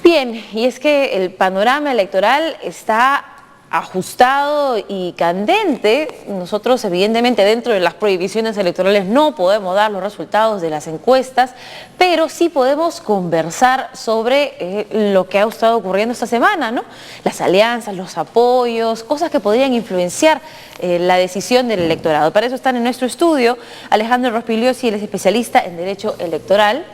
Bien, y es que el panorama electoral está ajustado y candente. Nosotros, evidentemente, dentro de las prohibiciones electorales no podemos dar los resultados de las encuestas, pero sí podemos conversar sobre lo que ha estado ocurriendo esta semana, ¿no? Las alianzas, los apoyos, cosas que podrían influenciar la decisión del electorado. Para eso están en nuestro estudio Alejandro Rospigliosi, él es especialista en Derecho Electoral,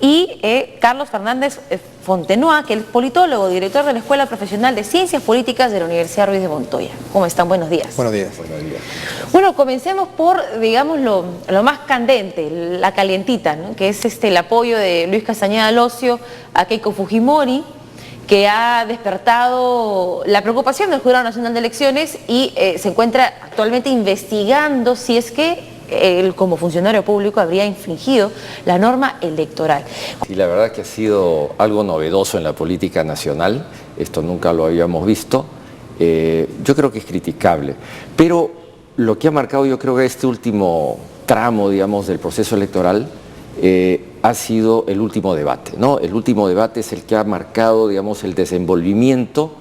y Carlos Fernández Fontenoy, que es politólogo, director de la Escuela Profesional de Ciencias Políticas de la Universidad Ruiz de Montoya. ¿Cómo están? Buenos días. Buenos días. Buenos días. Bueno, comencemos por, digamos, lo más candente, la calientita, ¿no? Que es el apoyo de Luis Castañeda Locio a Keiko Fujimori, que ha despertado la preocupación del Jurado Nacional de Elecciones y se encuentra actualmente investigando si es que él, como funcionario público, habría infringido la norma electoral. Y la verdad que ha sido algo novedoso en la política nacional, esto nunca lo habíamos visto, yo creo que es criticable, pero lo que ha marcado, yo creo que este último tramo, digamos, del proceso electoral ha sido el último debate, ¿no? El último debate es el que ha marcado, digamos, el desenvolvimiento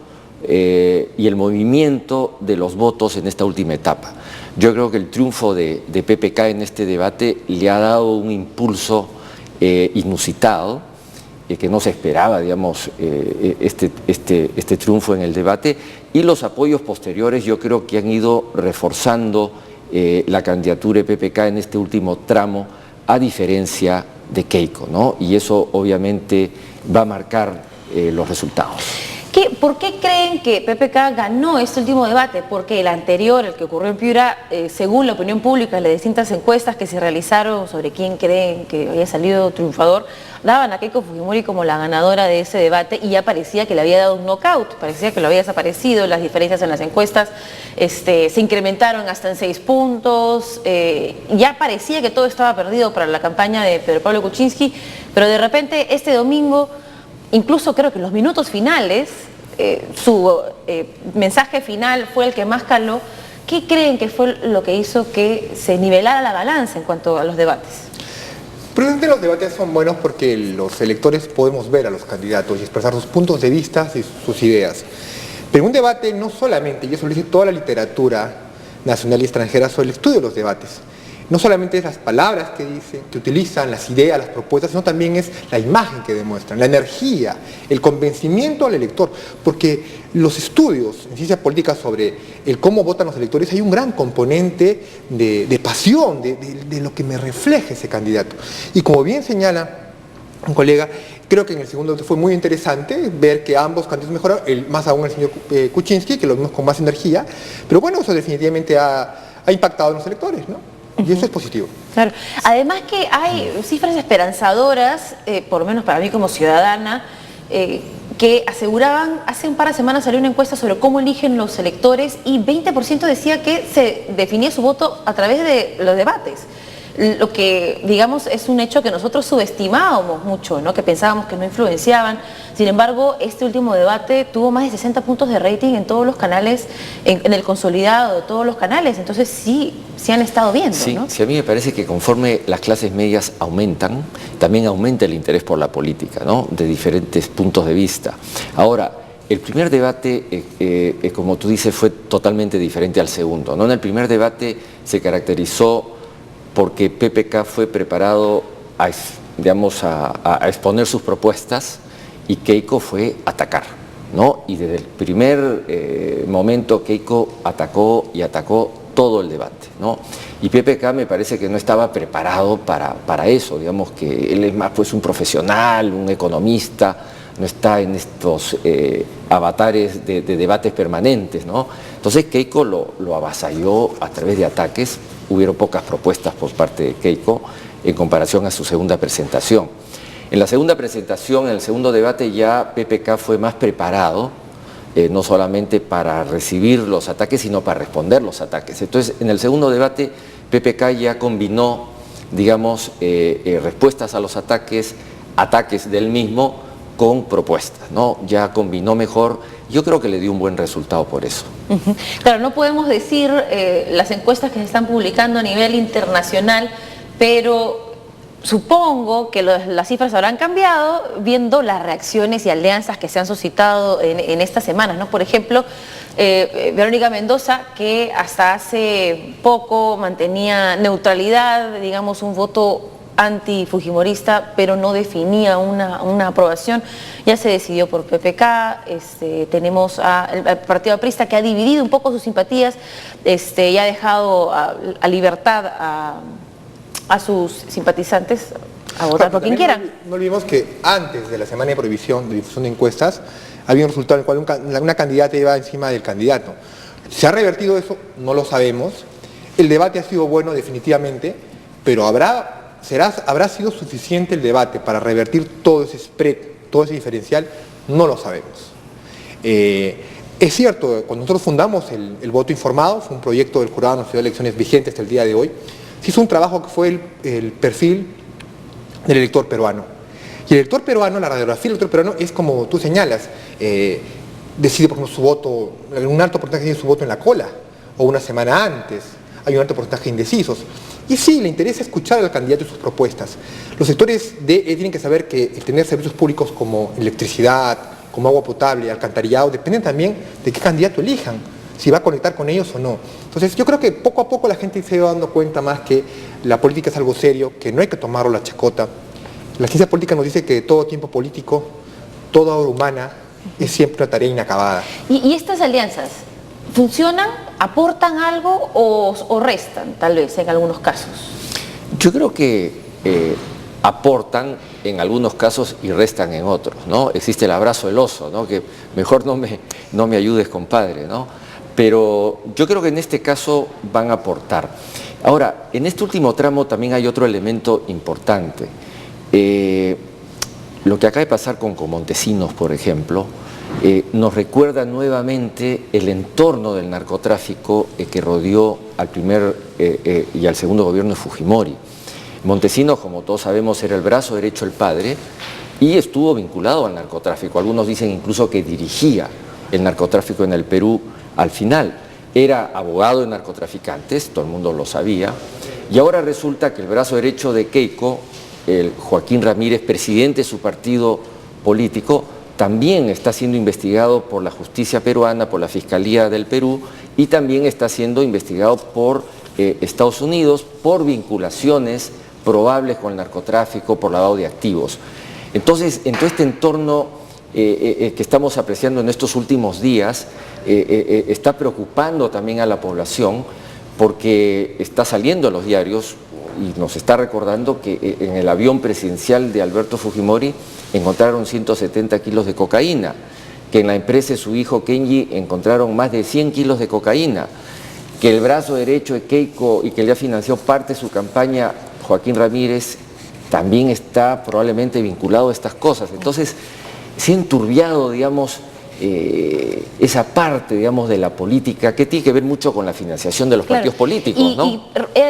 y el movimiento de los votos en esta última etapa. Yo creo que el triunfo de PPK en este debate le ha dado un impulso inusitado, que no se esperaba, digamos, este triunfo en el debate, y los apoyos posteriores yo creo que han ido reforzando la candidatura de PPK en este último tramo, a diferencia de Keiko, ¿no? Y eso obviamente va a marcar los resultados. ¿Por qué creen que PPK ganó este último debate? Porque el anterior, el que ocurrió en Piura, según la opinión pública, las distintas encuestas que se realizaron sobre quién creen que había salido triunfador, daban a Keiko Fujimori como la ganadora de ese debate y ya parecía que le había dado un knockout, parecía que lo había desaparecido, las diferencias en las encuestas se incrementaron hasta en 6 puntos, ya parecía que todo estaba perdido para la campaña de Pedro Pablo Kuczynski, pero de repente este domingo, incluso creo que en los minutos finales, su mensaje final fue el que más caló. ¿Qué creen que fue lo que hizo que se nivelara la balanza en cuanto a los debates? Probablemente los debates son buenos porque los electores podemos ver a los candidatos y expresar sus puntos de vista y sus ideas. Pero un debate no solamente, y eso lo dice toda la literatura nacional y extranjera sobre el estudio de los debates, no solamente es las palabras que dicen, que utilizan, las ideas, las propuestas, sino también es la imagen que demuestran, la energía, el convencimiento al elector. Porque los estudios en ciencia política sobre el cómo votan los electores, hay un gran componente de pasión, de lo que me refleja ese candidato. Y como bien señala un colega, creo que en el segundo fue muy interesante ver que ambos candidatos mejoraron, más aún el señor Kuczynski, que lo vimos con más energía, pero bueno, eso definitivamente ha impactado en los electores, ¿no? Y eso es positivo. Claro. Además que hay cifras esperanzadoras, por lo menos para mí como ciudadana, que aseguraban, hace un par de semanas salió una encuesta sobre cómo eligen los electores y 20% decía que se definía su voto a través de los debates. Lo que, digamos, es un hecho que nosotros subestimábamos mucho, ¿no? Que pensábamos que no influenciaban. Sin embargo, este último debate tuvo más de 60 puntos de rating en todos los canales, en el consolidado de todos los canales. Entonces sí han estado viendo, sí, ¿no? Sí, a mí me parece que conforme las clases medias aumentan, también aumenta el interés por la política, ¿no? De diferentes puntos de vista. Ahora, el primer debate, como tú dices, fue totalmente diferente al segundo, ¿no? En el primer debate se caracterizó porque PPK fue preparado a exponer sus propuestas y Keiko fue a atacar, ¿no? Y desde el primer momento Keiko atacó y atacó todo el debate, ¿no? Y PPK me parece que no estaba preparado para eso, digamos que él es más pues un profesional, un economista, no está en estos avatares de debates permanentes, ¿no? Entonces Keiko lo avasalló a través de ataques. Hubieron pocas propuestas por parte de Keiko en comparación a su segunda presentación. En la segunda presentación, en el segundo debate, ya PPK fue más preparado, no solamente para recibir los ataques, sino para responder los ataques. Entonces, en el segundo debate, PPK ya combinó, digamos, respuestas a los ataques del mismo, con propuestas, ¿no? Ya combinó mejor. Yo creo que le dio un buen resultado por eso. Claro, no podemos decir las encuestas que se están publicando a nivel internacional, pero Supongo que las cifras habrán cambiado viendo las reacciones y alianzas que se han suscitado en estas semanas, ¿no? Por ejemplo, Verónica Mendoza, que hasta hace poco mantenía neutralidad, digamos un voto anti-fujimorista, pero no definía una aprobación, ya se decidió por PPK. Tenemos al Partido Aprista, que ha dividido un poco sus simpatías, y ha dejado a libertad a sus simpatizantes a votar por quien quieran. No olvidemos que antes de la semana de prohibición de difusión de encuestas había un resultado en el cual una candidata iba encima del candidato. ¿Se ha revertido eso? No lo sabemos. El debate ha sido bueno definitivamente, pero ¿habrá sido suficiente el debate para revertir todo ese spread, todo ese diferencial? No lo sabemos. Es cierto, cuando nosotros fundamos el voto informado, fue un proyecto del Jurado Nacional de Elecciones vigente hasta el día de hoy, se hizo un trabajo que fue el perfil del elector peruano. Y el elector peruano, la radiografía del elector peruano es como tú señalas, decide por ejemplo su voto, un alto porcentaje decide su voto en la cola, o una semana antes, hay un alto porcentaje de indecisos. Y sí, le interesa escuchar al candidato y sus propuestas. Los sectores tienen que saber que tener servicios públicos como electricidad, como agua potable, alcantarillado, dependen también de qué candidato elijan, si va a conectar con ellos o no. Entonces yo creo que poco a poco la gente se va dando cuenta más que la política es algo serio, que no hay que tomarlo a la chacota. La ciencia política nos dice que todo tiempo político, toda obra humana, es siempre una tarea inacabada. ¿Y estas alianzas funcionan, aportan algo o restan, tal vez, en algunos casos? Yo creo que aportan en algunos casos y restan en otros, ¿no? Existe el abrazo del oso, ¿no? Que mejor no me ayudes, compadre, ¿no? Pero yo creo que en este caso van a aportar. Ahora, en este último tramo también hay otro elemento importante. Lo que acaba de pasar con Montesinos, por ejemplo, nos recuerda nuevamente el entorno del narcotráfico que rodeó al primer y al segundo gobierno de Fujimori. Montesinos, como todos sabemos, era el brazo derecho del padre y estuvo vinculado al narcotráfico. Algunos dicen incluso que dirigía el narcotráfico en el Perú al final. Era abogado de narcotraficantes, todo el mundo lo sabía, y ahora resulta que el brazo derecho de Keiko, el Joaquín Ramírez, presidente de su partido político, también está siendo investigado por la justicia peruana, por la Fiscalía del Perú, y también está siendo investigado por Estados Unidos por vinculaciones probables con el narcotráfico, por lavado de activos. Entonces, en todo este entorno que estamos apreciando en estos últimos días, está preocupando también a la población, porque está saliendo en los diarios y nos está recordando que en el avión presidencial de Alberto Fujimori encontraron 170 kilos de cocaína, que en la empresa de su hijo Kenji encontraron más de 100 kilos de cocaína, que el brazo derecho de Keiko y que le ha financiado parte de su campaña, Joaquín Ramírez, también está probablemente vinculado a estas cosas. Entonces, se ha enturbiado, digamos, esa parte, digamos, de la política, que tiene que ver mucho con la financiación de los partidos políticos, ¿no? Y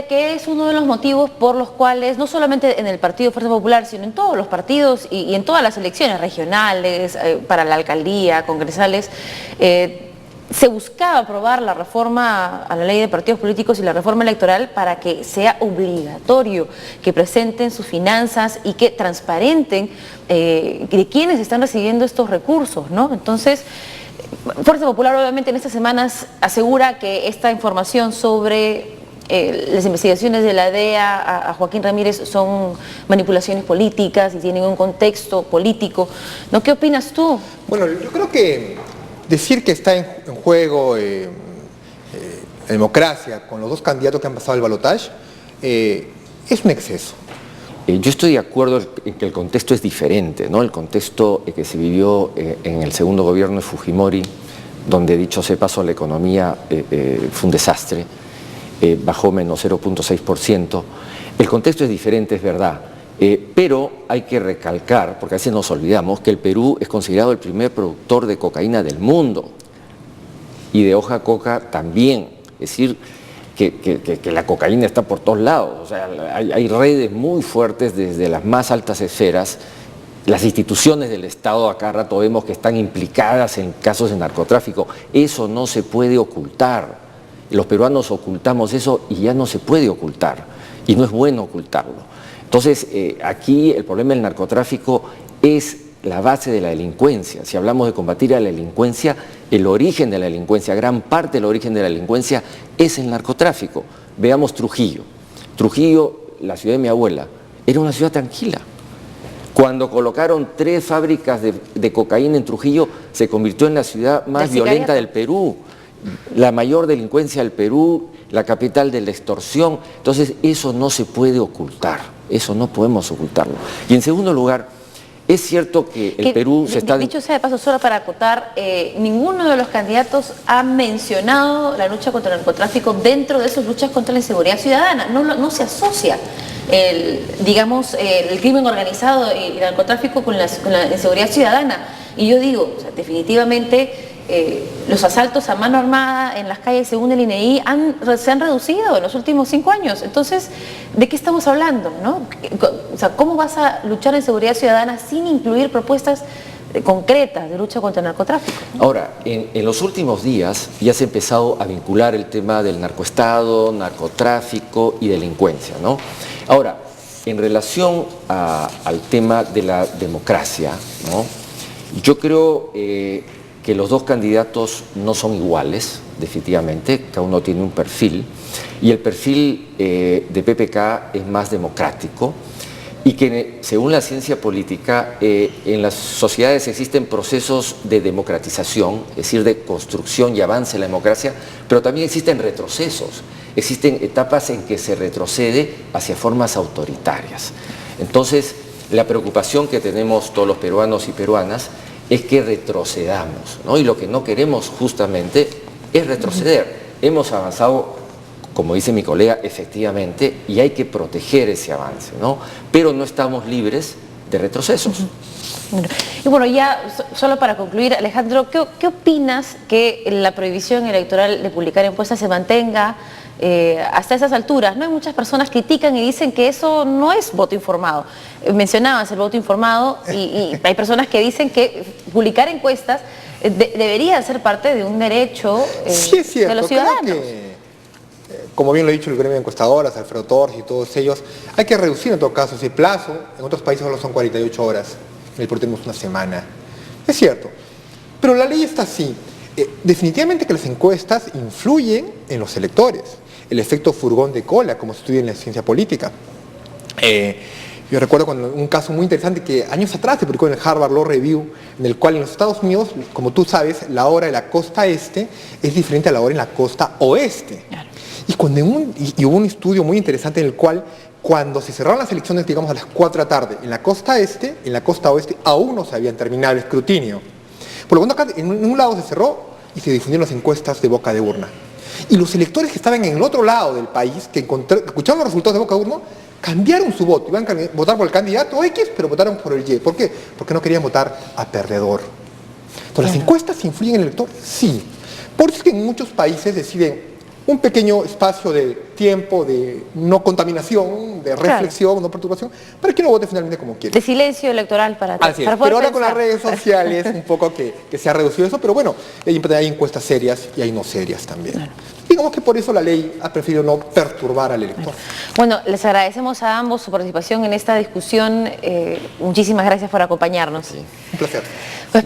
que es uno de los motivos por los cuales, no solamente en el Partido Fuerza Popular, sino en todos los partidos y en todas las elecciones regionales, para la alcaldía, congresales, se buscaba aprobar la reforma a la ley de partidos políticos y la reforma electoral para que sea obligatorio que presenten sus finanzas y que transparenten de quiénes están recibiendo estos recursos, ¿no? Entonces, Fuerza Popular obviamente en estas semanas asegura que esta información sobre las investigaciones de la DEA a Joaquín Ramírez son manipulaciones políticas y tienen un contexto político, ¿no? ¿Qué opinas tú? Bueno, yo creo que decir que está en juego la democracia con los dos candidatos que han pasado el balotaje es un exceso. Yo estoy de acuerdo en que el contexto es diferente, ¿no? El contexto que se vivió en el segundo gobierno de Fujimori, donde, dicho sea de paso, la economía fue un desastre, bajó menos 0.6%. El contexto es diferente, es verdad. Pero hay que recalcar, porque a veces nos olvidamos, que el Perú es considerado el primer productor de cocaína del mundo y de hoja coca también. Es decir, que la cocaína está por todos lados. O sea, hay redes muy fuertes desde las más altas esferas. Las instituciones del Estado a cada rato vemos que están implicadas en casos de narcotráfico. Eso no se puede ocultar. Los peruanos ocultamos eso y ya no se puede ocultar. Y no es bueno ocultarlo. Entonces, aquí el problema del narcotráfico es la base de la delincuencia. Si hablamos de combatir a la delincuencia, el origen de la delincuencia, gran parte del origen de la delincuencia es el narcotráfico. Veamos Trujillo. Trujillo, la ciudad de mi abuela, era una ciudad tranquila. Cuando colocaron 3 fábricas de cocaína en Trujillo, se convirtió en la ciudad más violenta del Perú, la mayor delincuencia del Perú, la capital de la extorsión. Entonces, eso no se puede ocultar, eso no podemos ocultarlo. Y en segundo lugar, es cierto que el Perú se está... Dicho sea de paso, solo para acotar, ninguno de los candidatos ha mencionado la lucha contra el narcotráfico dentro de sus luchas contra la inseguridad ciudadana. No se asocia el crimen organizado y el narcotráfico con la inseguridad ciudadana. Y yo digo, o sea, definitivamente los asaltos a mano armada en las calles, según el INEI, se han reducido en los últimos 5 años. Entonces, ¿de qué estamos hablando, no? O sea, ¿cómo vas a luchar en seguridad ciudadana sin incluir propuestas concretas de lucha contra el narcotráfico? Ahora, en los últimos días ya se ha empezado a vincular el tema del narcoestado, narcotráfico y delincuencia, ¿no? Ahora, en relación al tema de la democracia, ¿no? Yo creo que los dos candidatos no son iguales, definitivamente, cada uno tiene un perfil, y el perfil de PPK es más democrático, y que según la ciencia política, en las sociedades existen procesos de democratización, es decir, de construcción y avance en la democracia, pero también existen retrocesos, existen etapas en que se retrocede hacia formas autoritarias. Entonces, la preocupación que tenemos todos los peruanos y peruanas es que retrocedamos, ¿no? Y lo que no queremos justamente es retroceder. Hemos avanzado, como dice mi colega, efectivamente, y hay que proteger ese avance, ¿no? Pero no estamos libres de retrocesos. Y bueno, ya solo para concluir, Alejandro, ¿qué opinas que la prohibición electoral de publicar encuestas se mantenga hasta esas alturas? No hay muchas personas que critican y dicen que eso no es voto informado. Mencionabas el voto informado y hay personas que dicen que publicar encuestas debería ser parte de un derecho sí, es cierto, de los ciudadanos. Como bien lo ha dicho el gremio de encuestadoras, Alfredo Torres y todos ellos, hay que reducir en todo caso ese plazo. En otros países solo son 48 horas, en el Perú tenemos una semana. Es cierto, pero la ley está así. Definitivamente que las encuestas influyen en los electores. El efecto furgón de cola, como se estudia en la ciencia política. Yo recuerdo un caso muy interesante que años atrás se publicó en el Harvard Law Review, en el cual en los Estados Unidos, como tú sabes, la hora de la costa este es diferente a la hora en la costa oeste. Claro. Y hubo un estudio muy interesante en el cual, cuando se cerraron las elecciones, digamos a las 4 de la tarde, en la costa este, en la costa oeste, aún no se habían terminado el escrutinio. Por lo tanto, acá en un lado se cerró y se difundieron las encuestas de boca de urna. Y los electores que estaban en el otro lado del país, que escucharon los resultados de boca de urna, cambiaron su voto. Iban a votar por el candidato X, pero votaron por el Y. ¿Por qué? Porque no querían votar a perdedor. Entonces, ¿las encuestas influyen en el elector? Sí. Por eso es que en muchos países deciden un pequeño espacio de tiempo, de no contaminación, de reflexión, no perturbación, para que uno vote finalmente como quiere. De silencio electoral para poder Pero ahora pensar. Con las redes sociales un poco que se ha reducido eso, pero bueno, hay encuestas serias y hay no serias también. Claro. Digamos que por eso la ley ha preferido no perturbar al elector. Bueno, les agradecemos a ambos su participación en esta discusión. Muchísimas gracias por acompañarnos. Sí, un placer.